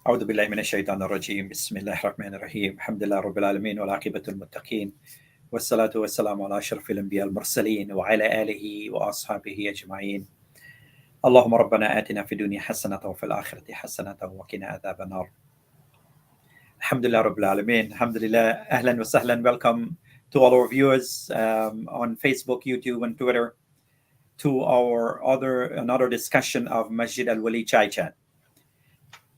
أعوذ بالله من الشيطان الرجيم بسم الله الرحمن الرحيم الحمد لله رب العالمين والعاقبة للمتقين والصلاة والسلام على أشرف الأنبياء المرسلين وعلى آله وأصحابه أجمعين اللهم ربنا آتنا في الدنيا حسنة وفي الآخرة حسنة وقنا عذاب النار. الحمد لله رب العالمين. الحمد لله. أهلا وسهلا. Welcome to all our viewers on Facebook, YouTube, and Twitter to our another discussion of Masjid Al-Wali Chai Chat.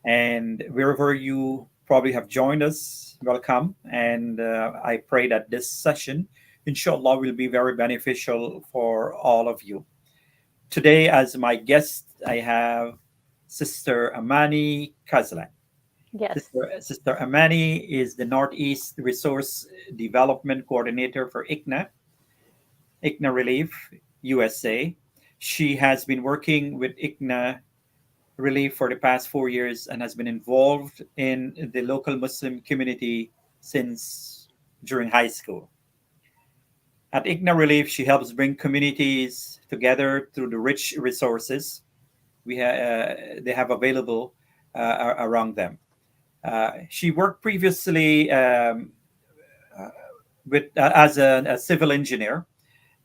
And wherever you probably have joined us, welcome. And I pray that this session, inshallah, will be very beneficial for all of you. Today, as my guest, I have Sister Amani Kazlan. Yes. Sister Amani is the Northeast Resource Development Coordinator for Igna Relief, USA. She has been working with Igna Relief for the past 4 years and has been involved in the local Muslim community since during high school. At Igna Relief, she helps bring communities together through the rich resources they have available around them. She worked previously as a civil engineer,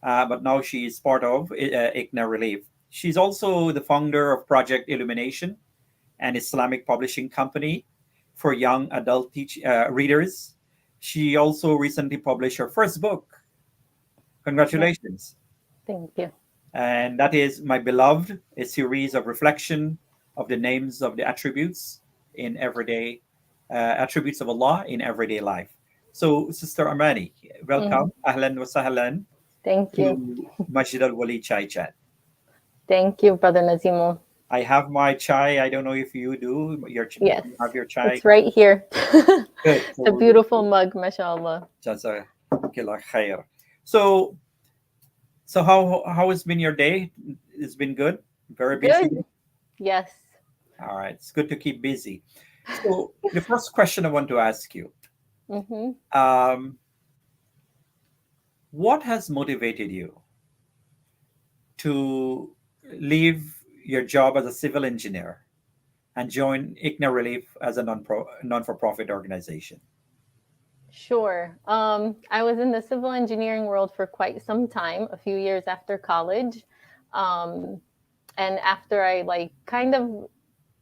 but now she is part of Igna Relief. She's also the founder of Project Illumination, an Islamic publishing company for young adult readers. She also recently published her first book. Congratulations. Thank you. And that is My Beloved, a series of reflection of the names of the attributes in everyday attributes of Allah in everyday life. So, Sister Amani, welcome. Ahlan wa sahlan. Thank you. To Masjid Al-Wali Chai Chat. Thank you, Brother Nazimo. I have my chai. I don't know if you do. Yes. You have your chai. It's right here. Good. It's a beautiful mug, mashallah. Jazakallah khair. So how has been your day? It's been good? Very busy? Good. Yes. All right. It's good to keep busy. So the first question I want to ask you, what has motivated you to leave your job as a civil engineer and join Igna Relief as a non-for-profit organization? Sure. I was in the civil engineering world for quite some time, a few years after college. And after I kind of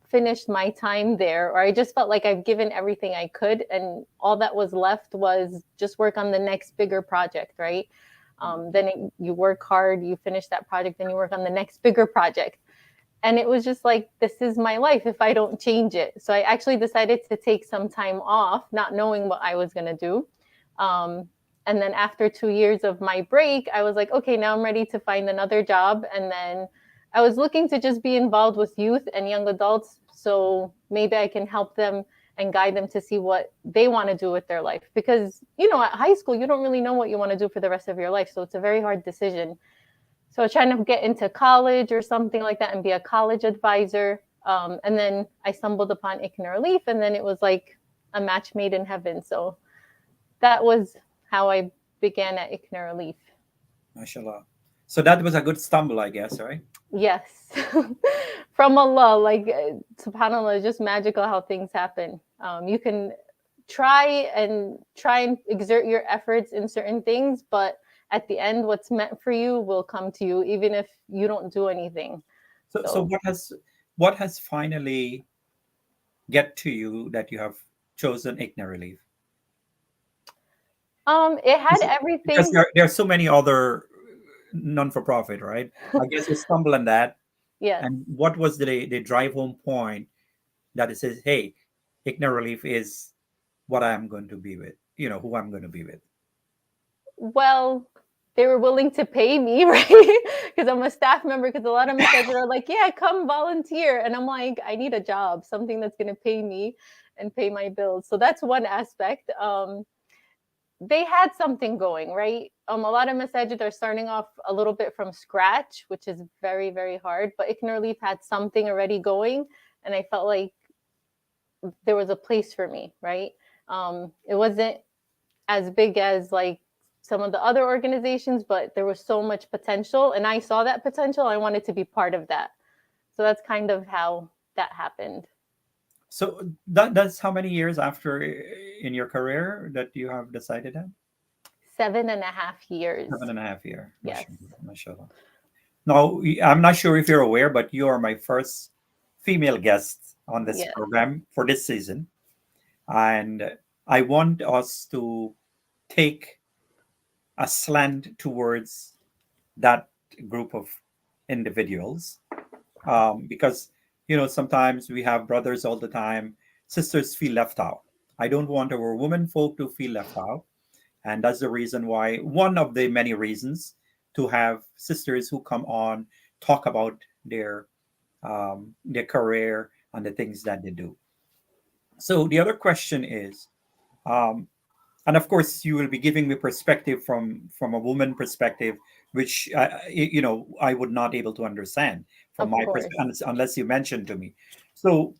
finished my time there, or I just felt like I've given everything I could, and all that was left was just work on the next bigger project, right? Then you work hard, you finish that project, then you work on the next bigger project. And it was just like, this is my life if I don't change it. So I actually decided to take some time off, not knowing what I was going to do. And then after 2 years of my break, I was like, okay, now I'm ready to find another job. And then I was looking to just be involved with youth and young adults. So maybe I can help them and guide them to see what they want to do with their life. Because, at high school, you don't really know what you want to do for the rest of your life. So it's a very hard decision. So I was trying to get into college or something like that and be a college advisor. And then I stumbled upon Igna Relief, and then it was like a match made in heaven. So that was how I began at Igna Relief. MashaAllah. So that was a good stumble, I guess, right? Yes. From Allah, subhanAllah, it's just magical how things happen. You can try and exert your efforts in certain things, but at the end, what's meant for you will come to you, even if you don't do anything. So what has finally get to you that you have chosen Igna Relief? It had everything. Because there are so many other non-for-profit, right? I guess you stumble on that. Yes. And what was the drive home point that it says, hey, Igna Relief is what I'm going to be with, who I'm going to be with? Well, they were willing to pay me, right? Because I'm a staff member, because a lot of messages are like, yeah, come volunteer. And I'm like, I need a job, something that's going to pay me and pay my bills. So that's one aspect. They had something going, right? A lot of messages are starting off a little bit from scratch, which is very, very hard. But Igna Relief had something already going. And I felt like there was a place for me, right? It wasn't as big as some of the other organizations, but there was so much potential, and I saw that potential. I wanted to be part of that. So that's kind of how that happened. So that's how many years after in your career that you have decided that? 7.5 years. 7.5 year. Yes. Mashallah. Mashallah. Now, I'm not sure if you're aware, but you are my first female guest on this Yes. program for this season. And I want us to take a slant towards that group of individuals, because sometimes we have brothers all the time, sisters feel left out. I don't want our women folk to feel left out, and that's the reason why, one of the many reasons, to have sisters who come on, talk about their career and the things that they do. So the other question is, um, and of course you will be giving me perspective from a woman perspective, which I would not able to understand from Of my course. perspective unless you mentioned to me. So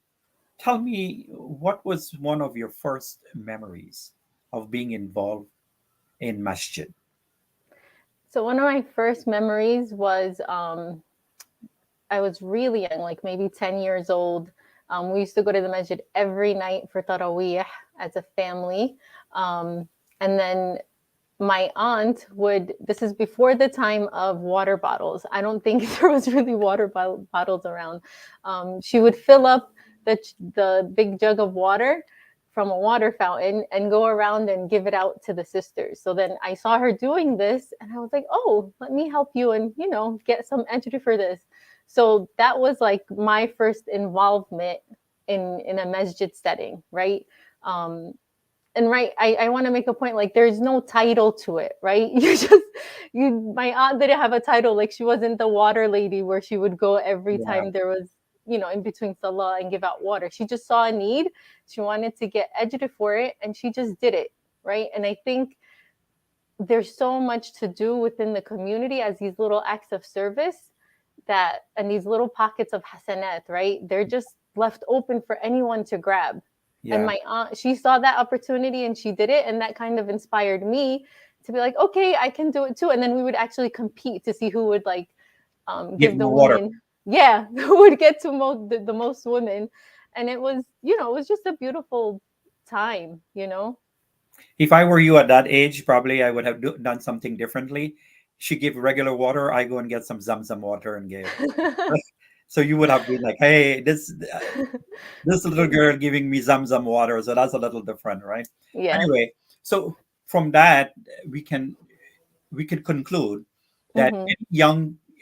tell me, what was one of your first memories of being involved in masjid? So one of my first memories was I was really young, like maybe 10 years old. We used to go to the masjid every night for tarawih as a family. Um, and then my aunt would, this is before the time of water bottles. I don't think there was really bottles around. She would fill up the big jug of water from a water fountain and go around and give it out to the sisters. So then I saw her doing this and I was like, oh, let me help you and, get some entry for this. So that was like my first involvement in a masjid setting, right? Um, and right, I want to make a point, like there's no title to it, right? My aunt didn't have a title, like she wasn't the water lady where she would go every Yeah, time there was, in between salah and give out water. She just saw a need, she wanted to get educated for it, and she just did it, right? And I think there's so much to do within the community as these little acts of service, that and these little pockets of hasanat, right? They're just left open for anyone to grab. And yeah. my aunt, she saw that opportunity and she did it, and that kind of inspired me to be like, okay, I can do it too. And then we would actually compete to see who would like Give give more the water. women, yeah, who would get to the most women. And it was, it was just a beautiful time. If I were you at that age, probably I would have done something differently. She give regular water, I go and get some Zamzam water and give. So you would have been like, hey, this little girl giving me Zamzam water, so that's a little different, right? Yes. Anyway, so from that we can we could conclude that Hmm.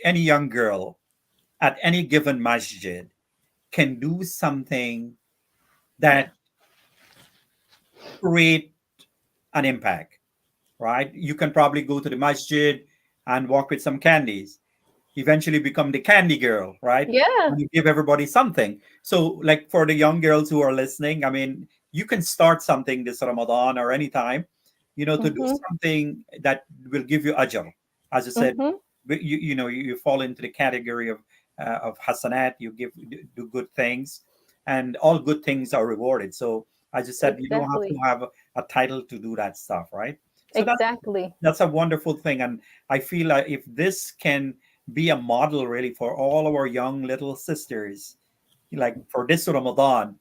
any young girl at any given masjid can do something Yeah. that create an impact, right? You can probably go to the masjid and walk with some candies, eventually become the candy girl, right? Yeah. And you give everybody something. So, like for the young girls who are listening, I mean, you can start something this Ramadan or anytime, to do Hmm. something that will give you ajr. As I said, Hmm. you fall into the category of hasanat. You do good things, and all good things are rewarded. So, as I said, you don't have to Exactly. have a title to do that stuff, right? So Exactly. that's a wonderful thing, and I feel like if this can be a model really for all our young little sisters, like for this Ramadan,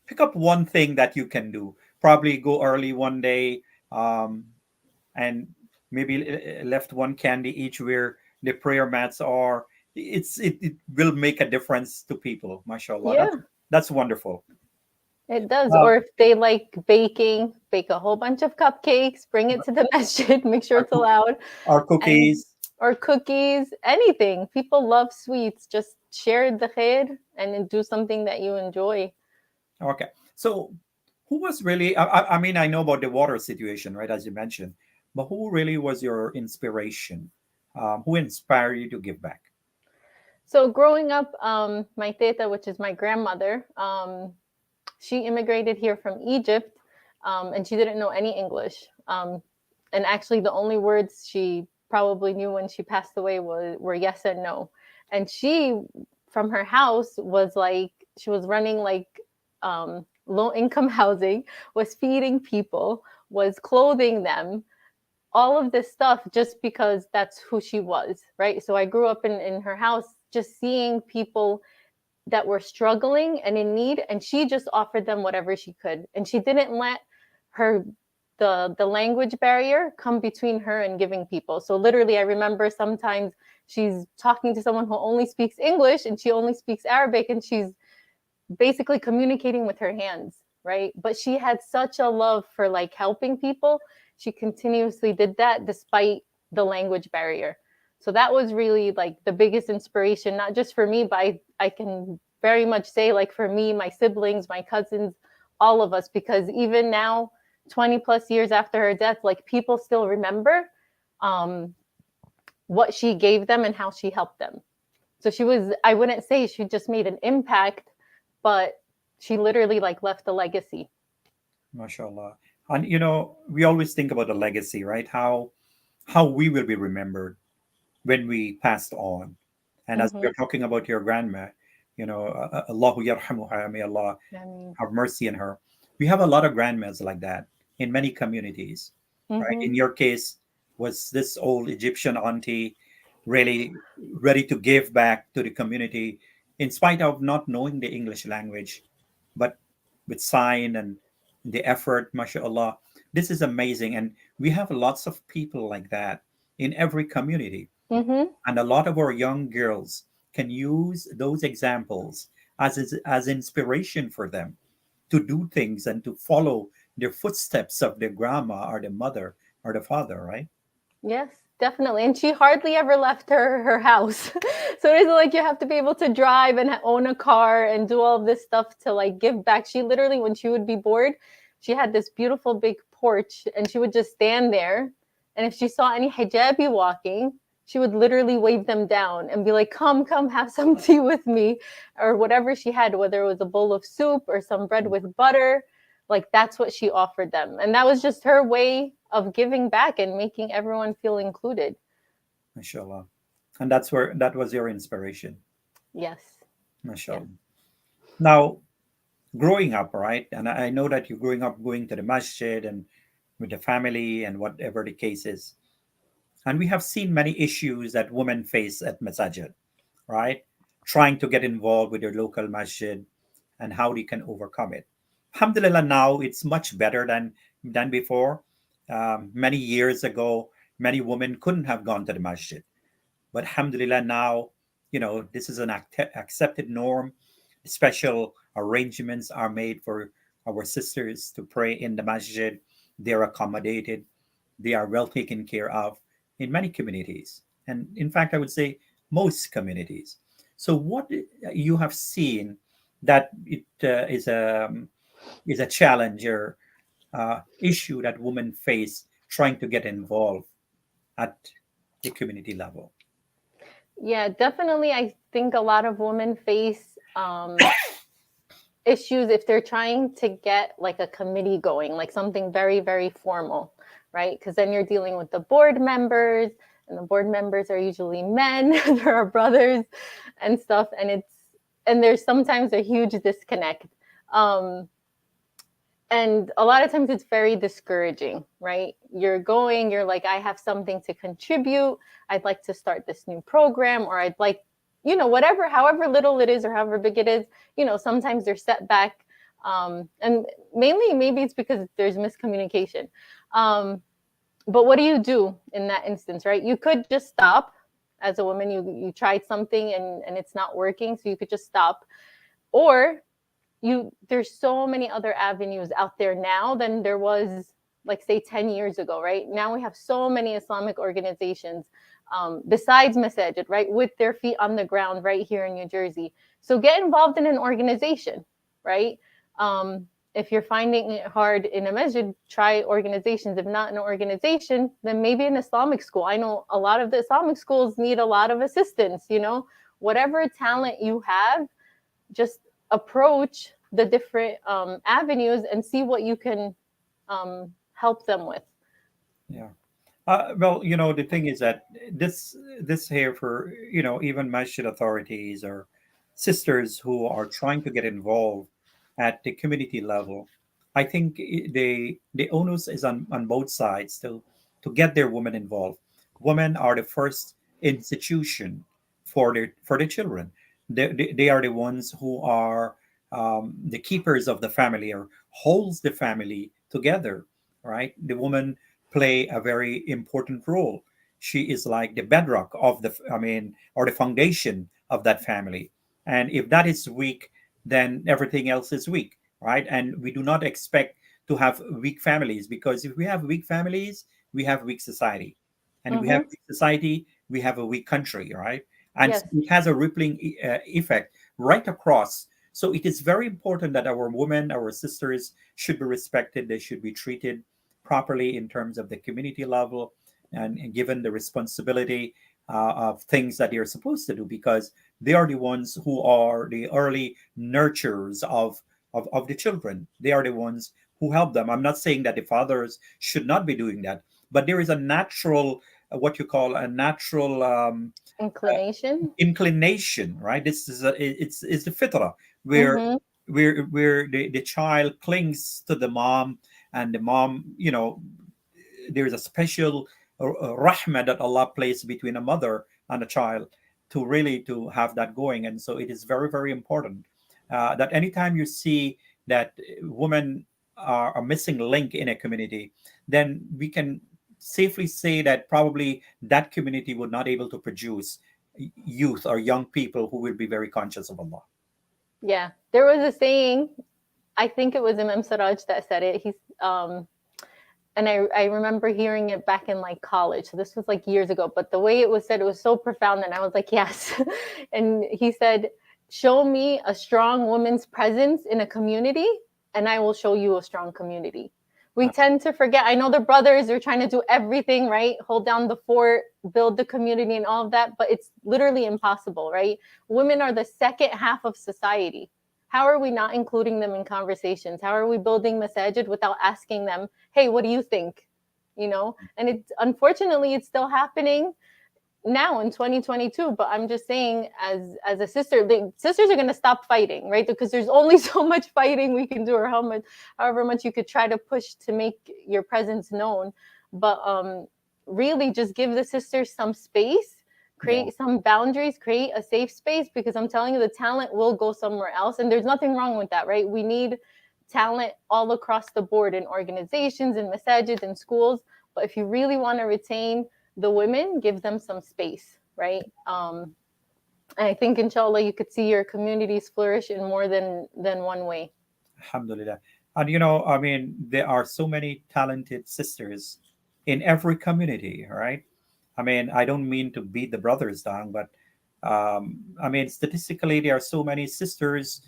pick up one thing that you can do. Probably go early one day, um, and maybe left one candy each where the prayer mats are. It will make a difference to people. Mashallah, Yeah, that's wonderful. it does. Uh, Or if they like baking, bake a whole bunch of cupcakes, bring it to the masjid, make sure our, it's allowed, our and cookies. or cookies, anything. People love sweets. Just share the khair and then do something that you enjoy. Okay, so who was really? I mean, I know about the water situation, right, as you mentioned, but who really was your inspiration? Who inspired you to give back? So growing up, my teta, which is my grandmother, she immigrated here from Egypt, and she didn't know any English. And actually, the only words she probably knew when she passed away were yes and no. And she, from her house, was like, she was running like low income housing, was feeding people, was clothing them, all of this stuff just because that's who she was, right? So I grew up in her house just seeing people that were struggling and in need, and she just offered them whatever she could, and she didn't let her the language barrier come between her and giving people. So literally, I remember sometimes she's talking to someone who only speaks English and she only speaks Arabic, and she's basically communicating with her hands, right? But she had such a love for like helping people. She continuously did that despite the language barrier. So that was really like the biggest inspiration, not just for me, but I can very much say like for me, my siblings, my cousins, all of us, because even now, 20 plus years after her death, like people still remember um, what she gave them and how she helped them. So she was, I wouldn't say she just made an impact, but she literally like left a legacy. mashallah. And we always think about the legacy, right? How we will be remembered when we passed on. And as Mm-hmm. we're talking about your grandma, Allahu yarhamuha, may Allah I mean, have mercy on her. We have a lot of grandmas like that in many communities, right? mm-hmm. In your case, was this old Egyptian auntie really ready to give back to the community in spite of not knowing the English language, but with sign and the effort, mashallah. This is amazing. And we have lots of people like that in every community. Mm-hmm. And a lot of our young girls can use those examples as inspiration for them to do things and to follow their footsteps of their grandma or their mother or the father, right? Yes, definitely. And she hardly ever left her house. So it isn't like you have to be able to drive and own a car and do all of this stuff to like give back. She literally, when she would be bored, she had this beautiful big porch and she would just stand there. And if she saw any hijabi walking, she would literally wave them down and be like, come, come, have some tea with me, or whatever she had, whether it was a bowl of soup or some bread with butter. Like that's what she offered them. And that was just her way of giving back and making everyone feel included. Mashallah. And that was your inspiration. Yes. Yes. Mashallah. Now, growing up, right? And I know that you're growing up going to the masjid and with the family and whatever the case is. And we have seen many issues that women face at masajid, right? Trying to get involved with their local masjid and how they can overcome it. Alhamdulillah, now it's much better than before. Many years ago, many women couldn't have gone to the masjid. But alhamdulillah, now, this is an accepted norm. Special arrangements are made for our sisters to pray in the masjid. They're accommodated. They are well taken care of in many communities. And in fact, I would say most communities. So, what you have seen that it is a challenge or issue that women face trying to get involved at the community level. Yeah, definitely. I think a lot of women face issues if they're trying to get like a committee going, like something very, very formal, right? Because then you're dealing with the board members, and the board members are usually men, there are brothers and stuff, and there's sometimes a huge disconnect. Um, and a lot of times it's very discouraging, right? You're going, you're like, I have something to contribute. I'd like to start this new program, or I'd like, whatever, however little it is or however big it is, sometimes there's setback. And mainly maybe it's because there's miscommunication. But what do you do in that instance, right? You could just stop. As a woman, you tried something and it's not working, so you could just stop. Or there's so many other avenues out there now than there was, like, say 10 years ago. Right now we have so many Islamic organizations, besides Masajid, right, with their feet on the ground right here in New Jersey. So get involved in an organization, right? If you're finding it hard in a masjid, try organizations. If not an organization, then maybe an Islamic school. I know a lot of the Islamic schools need a lot of assistance. Whatever talent you have, just approach the different avenues and see what you can help them with. Yeah. Well, the thing is that this here for even masjid authorities or sisters who are trying to get involved at the community level. I think the onus is on both sides to get their women involved. Women are the first institution for the children. They are the ones who are the keepers of the family or holds the family together, right? The woman play a very important role. She is like the bedrock of or the foundation of that family. And if that is weak, then everything else is weak, right? And we do not expect to have weak families, because if we have weak families, we have weak society. And if we have Mm-hmm. weak society, we have a weak country, right? And Yes. so it has a rippling effect right across. So it is very important that our women, our sisters, should be respected. They should be treated properly in terms of the community level, and given the responsibility of things that they're supposed to do, because they are the ones who are the early nurturers of the children. They are the ones who help them. I'm not saying that the fathers should not be doing that, but there is a natural, what you call a natural uh, Inclination. inclination, right? This is it's the fitra, where Mm-hmm. the child clings to the mom, and the mom, there is a special rahmah that Allah placed between a mother and a child, to really to have that going. And so it is very, very important that anytime you see that women are a missing link in a community, then we can safely say that probably that community would not able to produce youth or young people who will be very conscious of Allah. Yeah. There was a saying, I think it was Imam Siraj that said it. And I remember hearing it back in like college. So this was like years ago, but the way it was said, it was so profound. And I was like, yes. And he said, show me a strong woman's presence in a community, and I will show you a strong community. We tend to forget. I know the brothers are trying to do everything, right? Hold down the fort, build the community, and all of that, but it's literally impossible, right? Women are the second half of society. How are we not including them in conversations? How are we building masajid without asking them, hey, what do you think? And it's unfortunately it's still happening now in 2022. But I'm just saying, as a sister, the sisters are going to stop fighting, right? Because there's only so much fighting we can do, or however much you could try to push to make your presence known. But really just give the sisters some space, Yeah, create some boundaries, create a safe space, because I'm telling you, the talent will go somewhere else, and there's nothing wrong with that, right? We need talent all across the board in organizations and massages and schools. But if you really want to retain the women, give them some space, right? And I think inshallah you could see your communities flourish in more than one way. alhamdulillah. And there are so many talented sisters in every community, right? I don't mean to beat the brothers down, but statistically, there are so many sisters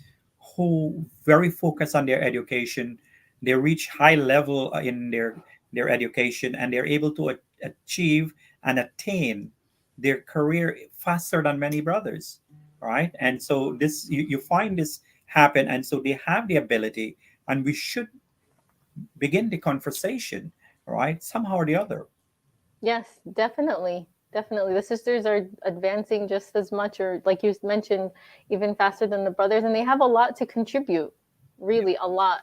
who very focus on their education. They reach high level in their education, and they're able to achieve and attain their career faster than many brothers, right? And so this you find this happen, and so they have the ability, and we should begin the conversation, right? Somehow or the other. Yes, definitely. Definitely. The sisters are advancing just as much, or like you mentioned, even faster than the brothers, and they have a lot to contribute. Yeah. Really, a lot.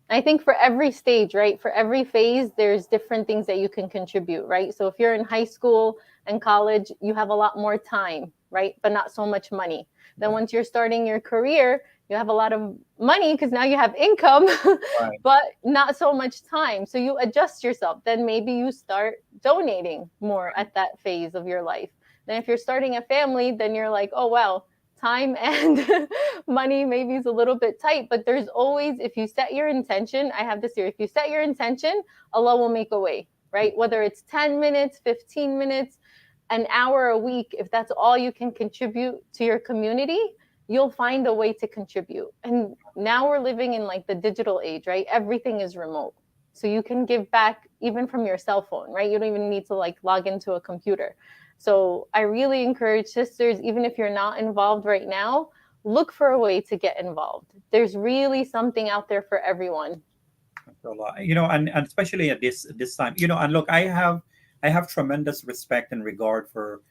I think for every stage, right? For every phase, there's different things that you can contribute, right? So if you're in high school and college, you have a lot more time, right? But not so much money. Then Right. once you're starting your career, you have a lot of money because now you have income, Right. but not so much time. So you adjust yourself. Then maybe you start donating more at that phase of your life. Then if you're starting a family, then you're like, oh, wow, time and money maybe is a little bit tight, but there's always, if you set your intention, I have this here, if you set your intention, Allah will make a way, right? Whether it's 10 minutes, 15 minutes, an hour a week, if that's all you can contribute to your community, you'll find a way to contribute. And now we're living in like the digital age, right? Everything is remote. So you can give back even from your cell phone, right? You don't even need to like log into a computer. So I really encourage sisters, even if you're not involved right now, look for a way to get involved. There's really something out there for everyone. And especially at this time, and look, I have tremendous respect and regard for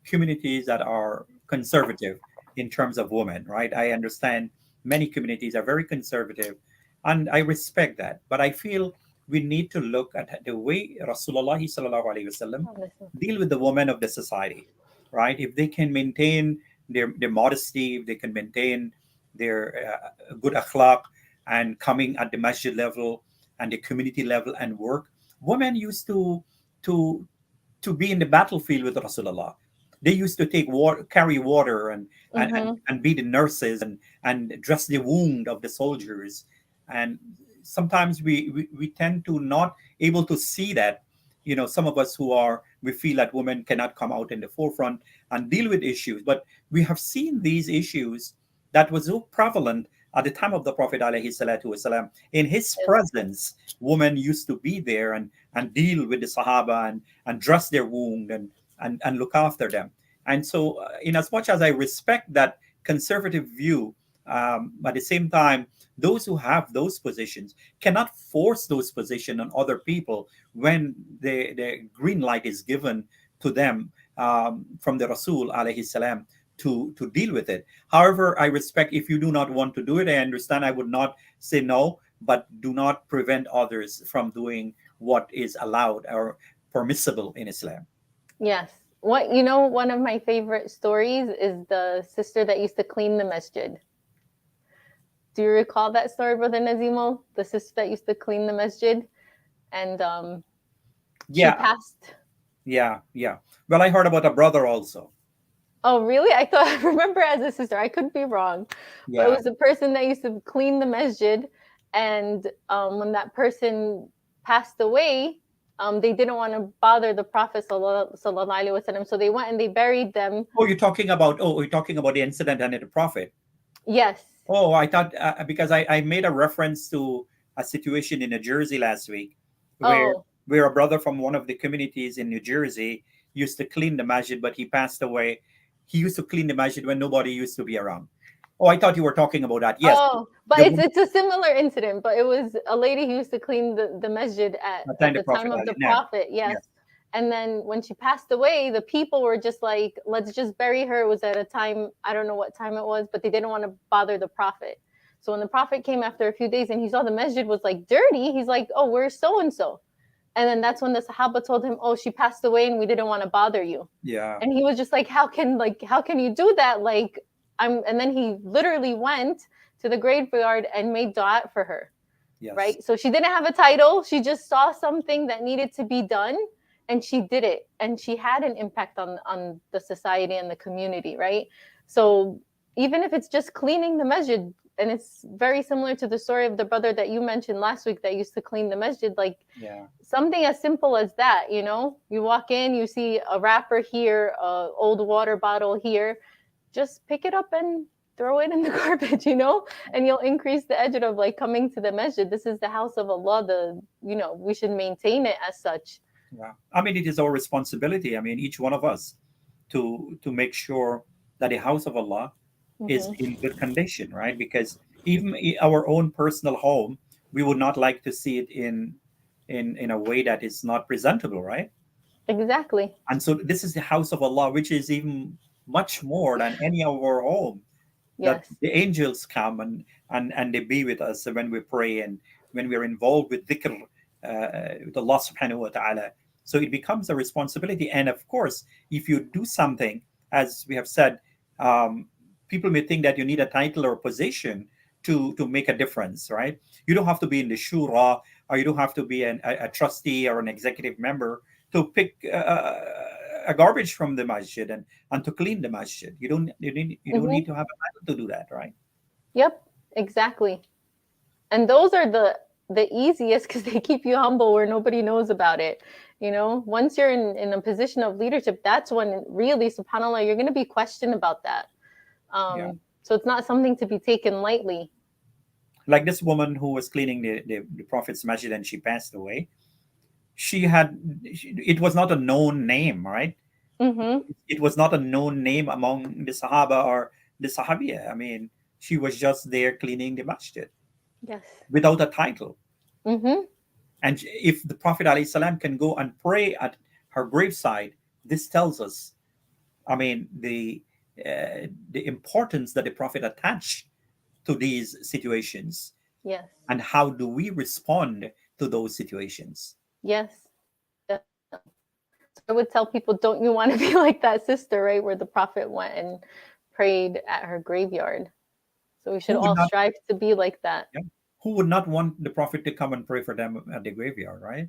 communities that are conservative in terms of women, right? I understand many communities are very conservative, and I respect that. But I feel we need to look at the way Rasulullah sallallahu alaihi wasallam deal with the women of the society, right? If they can maintain their modesty, they can maintain their good akhlaq and coming at the masjid level and the community level and work. Women used to to be in the battlefield with Rasulullah. They used to take water, carry water, Mm-hmm. and be the nurses and dress the wound of the soldiers. And sometimes we tend to not able to see that. Some of us who are, we feel that women cannot come out in the forefront and deal with issues. But we have seen these issues that was so prevalent at the time of the Prophet alayhi salatu wasalam. In his Yes. presence, women used to be there and deal with the Sahaba and dress their wound and look after them. And so, in as much as I respect that conservative view, at the same time, those who have those positions cannot force those positions on other people when the green light is given to them from the Rasul alayhi salam to deal with it. However, I respect if you do not want to do it. I understand. I would not say no, but do not prevent others from doing what is allowed or permissible in Islam. Yes. One of my favorite stories is the sister that used to clean the masjid. Do you recall that story, Brother Nazimo? The sister that used to clean the masjid, and she Yeah, passed. yeah. Well, I heard about a brother also. Oh, really? I thought I remember as a sister. I could be wrong, but it Yeah. was a person that used to clean the masjid, and when that person passed away, they didn't want to bother the Prophet sallallahu alaihi wasallam, so they went and they buried them. You're talking about the incident and the prophet. Yes. Oh, I thought because I made a reference to a situation in New Jersey last week, where Oh, where a brother from one of the communities in New Jersey used to clean the masjid, but he passed away. He used to clean the masjid when nobody used to be around. Oh, I thought you were talking about that. Yes, oh, but the it's a similar incident, but it was a lady who used to clean the masjid time at the the prophet time of Ali. the Yeah, Prophet, yes. yes, And then when she passed away, the people were just like, let's just bury her. It was at a time, I don't know what time it was, but they didn't want to bother the Prophet. So when the Prophet came after a few days and he saw the masjid was like dirty, he's like, oh, where's so and so? And then that's when the Sahaba told him, oh, she passed away and we didn't want to bother you. yeah, And he was just like, how can you do that? Like, and then he literally went to the graveyard and made dua for her, yes, right? So she didn't have a title, she just saw something that needed to be done and she did it, and she had an impact on the society and the community, right? So even if it's just cleaning the masjid, and it's very similar to the story of the brother that you mentioned last week that used to clean the masjid, like yeah. something as simple as that, you walk in, you see a wrapper here, a old water bottle here, just pick it up and throw it in the garbage, and you'll increase the edge of like coming to the masjid. This is the house of Allah. We should maintain it as such. Yeah. I mean, it is our responsibility. I mean, each one of us to make sure that the house of Allah is Hmm. in good condition, right? Because even our own personal home, we would not like to see it in a way that is not presentable, right? Exactly. And so this is the house of Allah, which is even much more than any of our home. That Yes. the angels come and they be with us when we pray and when we're involved with dhikr with Allah subhanahu wa ta'ala. So it becomes a responsibility. And of course, if you do something, as we have said, um, people may think that you need a title or position to make a difference, right? You don't have to be in the shura, or you don't have to be a trustee or an executive member to pick a garbage from the masjid and to clean the masjid. You don't need Hmm. to have a title to do that, right? Yep. Exactly. And those are the easiest because they keep you humble where nobody knows about it. Once you're in a position of leadership, that's when really, subhanallah, you're going to be questioned about that. Yeah. So it's not something to be taken lightly. Like this woman who was cleaning the Prophet's masjid and she passed away. It was not a known name, right? Mm-hmm. It was not a known name among the Sahaba or the Sahabiya. I mean, she was just there cleaning the masjid Yes. without a title. Mm-hmm. And if the Prophet ﷺ can go and pray at her graveside, this tells us, I mean, the importance that the Prophet attached to these situations, Yes. and how do we respond to those situations. Yes. So I would tell people, don't you want to be like that sister, right? Where the prophet went and prayed at her graveyard. So we should Who would all not? strive to be like that. Yeah, who would not want the Prophet to come and pray for them at the graveyard, right?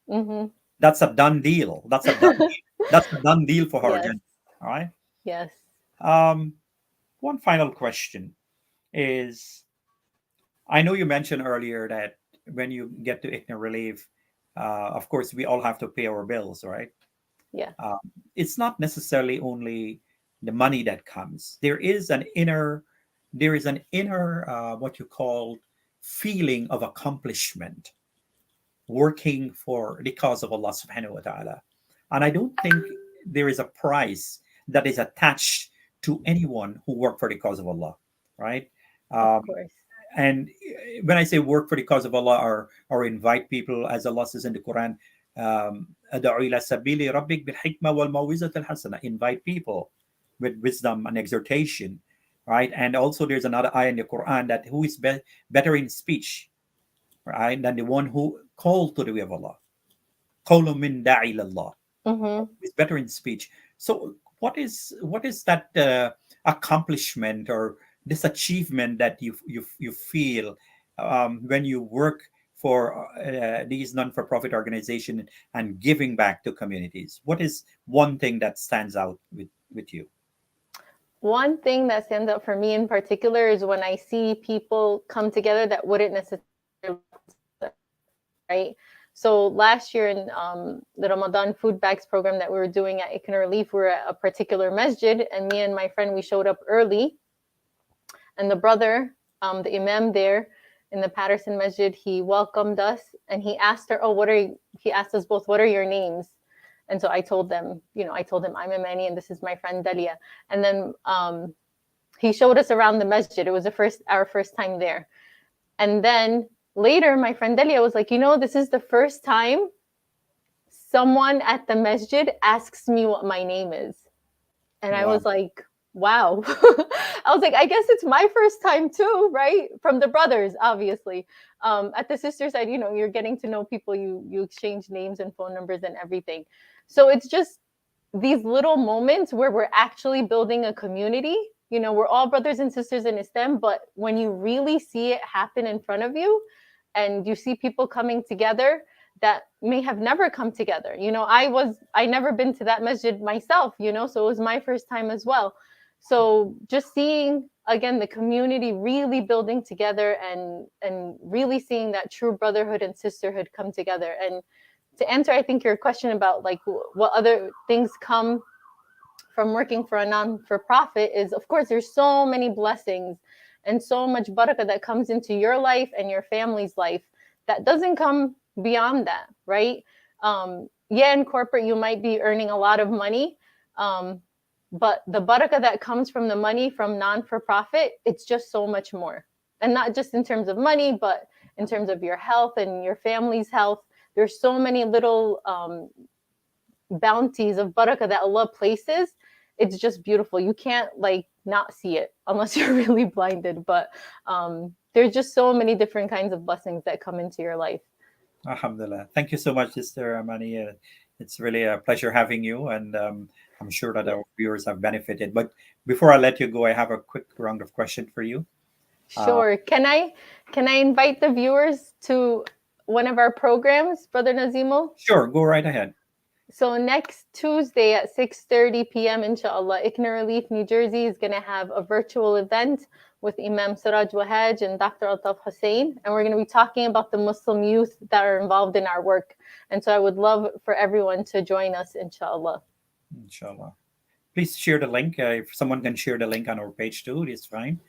Mm-hmm. That's a done deal. That's a done deal. That's a done deal for her, Yes. Jen. All right. Yes. Um, One final question is, I know you mentioned earlier that when you get to Igna Relief, of course, we all have to pay our bills, right? Yeah. Um, it's not necessarily only the money that comes. There is an inner, what you call, feeling of accomplishment working for the cause of Allah Subhanahu wa Taala. And I don't think there is a price that is attached to anyone who work for the cause of Allah, right? Of Um, course. and when I say work for the cause of Allah, or invite people, as Allah says in the Quran, "Ad'u ila sabili rabbik bil hikmah wal mawizat al hasana." Invite people with wisdom and exhortation, right? And also, there's another ayah in the Quran that who is better in speech, right, than the one who called to the way of Allah. قَوْلٌ مِّن دَاعِ إِلَى اللَّهِ. Mm-hmm. Is better in speech. So, what is that accomplishment or this achievement that you feel when you work for these non-for-profit organization and giving back to communities? What is one thing that stands out with you? One thing that stands out for me in particular is when I see people come together that wouldn't necessarily, right? So last year in the Ramadan food bags program that we were doing at Ikna Relief, we were at a particular masjid, and me and my friend, we showed up early. And the brother, the imam there in the Patterson Masjid, he welcomed us and he asked her, he asked us both, what are your names? And so I told them, I told him I'm Imani and this is my friend Dalia. And then he showed us around the masjid. It was our first time there. And then later, my friend Dalia was like, this is the first time someone at the masjid asks me what my name is. And I Wow. was like, wow. I was like, I guess it's my first time too, right? From the brothers, obviously. At the sister side, you're getting to know people, you exchange names and phone numbers and everything. So it's just these little moments where we're actually building a community. We're all brothers and sisters in Islam, but when you really see it happen in front of you and you see people coming together that may have never come together. I never been to that masjid myself, so it was my first time as well. So just seeing again the community really building together and really seeing that true brotherhood and sisterhood come together. And to answer, I think, your question about like what other things come from working for a non-for-profit is, of course, there's so many blessings and so much barakah that comes into your life and your family's life that doesn't come beyond that, right? In corporate, you might be earning a lot of money, but the barakah that comes from the money from non-for-profit, it's just so much more. And not just in terms of money, but in terms of your health and your family's health. There's so many little bounties of barakah that Allah places. It's just beautiful. You can't not see it unless you're really blinded. But there's just so many different kinds of blessings that come into your life. Alhamdulillah. Thank you so much, Sister Amani. It's really a pleasure having you, and I'm sure that our viewers have benefited. But before I let you go, I have a quick round of questions for you. Sure. Can I invite the viewers to one of our programs, Brother Nazimo? Sure, go right ahead. So next Tuesday at 6:30 p.m., inshallah, Ikna Relief, New Jersey is going to have a virtual event with Imam Siraj Wahaj and Dr. Altaf Hussein. And we're going to be talking about the Muslim youth that are involved in our work. And so I would love for everyone to join us, inshallah. Inshallah. Please share the link. If someone can share the link on our page too, it's fine.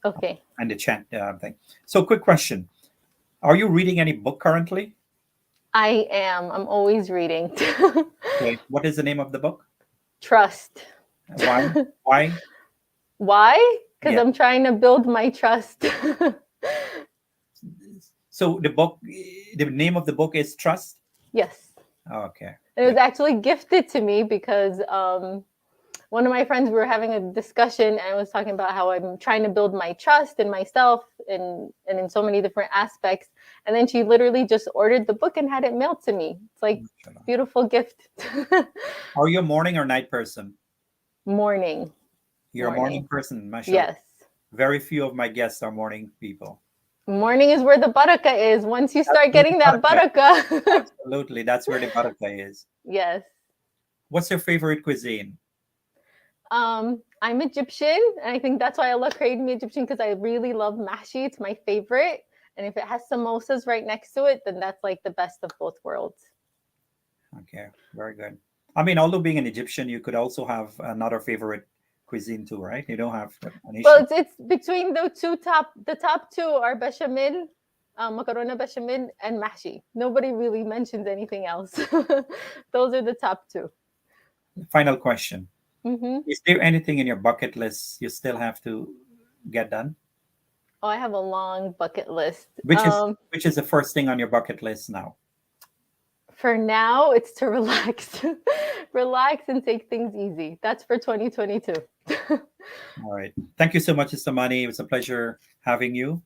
Okay. And the chat thing. So quick question. Are you reading any book currently? I am. I'm always reading. Okay. What is the name of the book? Trust. Why? Why? Why? Because Yeah. I'm trying to build my trust. So the name of the book is Trust? Yes. Okay. It was actually gifted to me because one of my friends, we were having a discussion and I was talking about how I'm trying to build my trust in myself and in so many different aspects. And then she literally just ordered the book and had it mailed to me. It's like beautiful gift. Are you a morning or night person? Morning. You're a morning person, mashallah. Yes. Very few of my guests are morning people. Morning is where the barakah is. Once you start That's where getting the that barakah. Absolutely, that's where the barakah is. Yes. What's your favorite cuisine? I'm Egyptian, and I think that's why Allah created me Egyptian, because I really love mahshi. It's my favorite. And if it has samosas right next to it, then that's like the best of both worlds. Okay, very good. I mean, although being an Egyptian, you could also have another favorite cuisine too, right? You don't have an issue. Well, it's between the top two are bechamel, macarona bechamel, and mahshi. Nobody really mentions anything else. Those are the top two. Final question. Mm-hmm. Is there anything in your bucket list you still have to get done? Oh, I have a long bucket list. Which is the first thing on your bucket list now? For now, it's to relax. Relax and take things easy. That's for 2022. All right. Thank you so much, Istamani. It was a pleasure having you.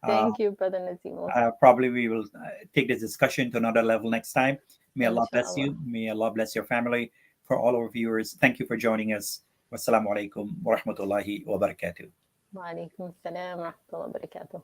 Thank you, Brother Nazimo. Probably we will take this discussion to another level next time. May Allah bless Inshallah. you. May Allah bless your family. For all our viewers, thank you for joining us. Wassalamu alaikum wa rahmatullahi wa barakatuh. Wa alaikum assalam wa rahmatullahi wa barakatuh.